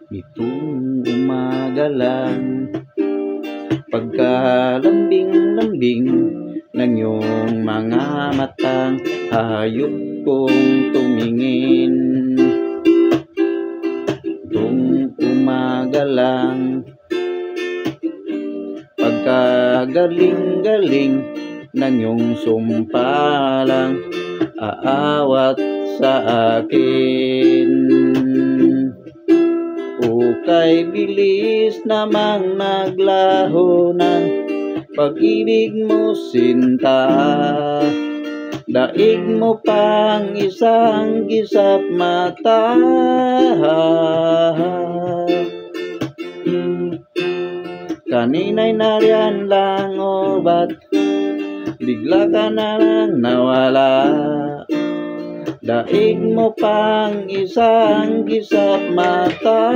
Itong umaga lang, pagkalambing-lambing ng iyong mga matang, hayop kong tumingin. Itong umaga lang, pagkagaling-galing ng iyong sumpalang, aawat sa akin. Ukay bilis namang naglaho ng pag-ibig mo, sinta. Daig mo pang isang gisap mata. Kanina'y nariyan lang o ba't bigla ka na lang nawala? Daig mo pang isang gisap mata.